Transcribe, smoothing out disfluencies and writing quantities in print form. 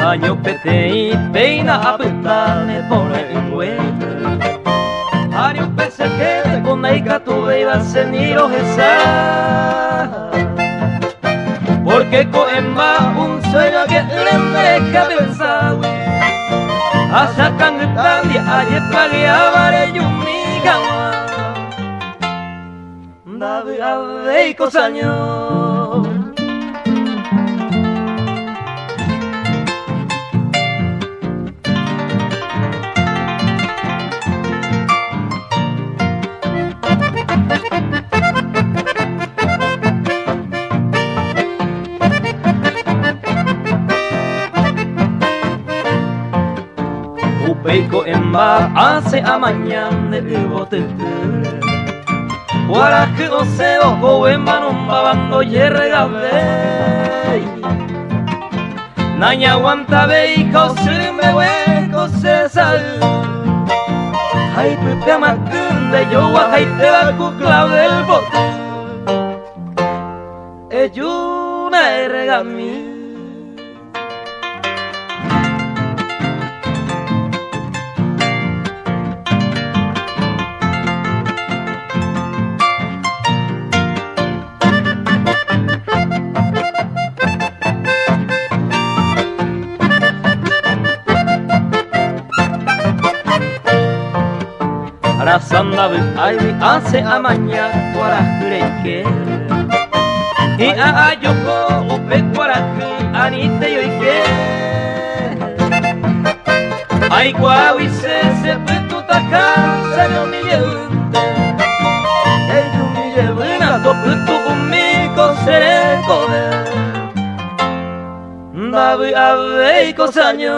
año pete y peina a puta me pone en vuelta. Hari un pese que te con eica tu iba a senir ojesa. Porque coemba un sueño que le deja pensar. Asa cangetandi aye pague a vare yumi gawa. Davi ave cosaño. Upeico en mar hace a mañana el bote. Guaraje o se ojo en mano babando yerregabe. Naña aguanta beico se me hueco se sal. Hay pepe macunde yo hay te la cucla del bote. Una erregami. Arasanda ay hace a mañana guarajreque y a yoko upe guaraje anite yoike ay guawi se petu takansa no mi yunte ello mi yevena to petu umiko sereko davi ave cosaño.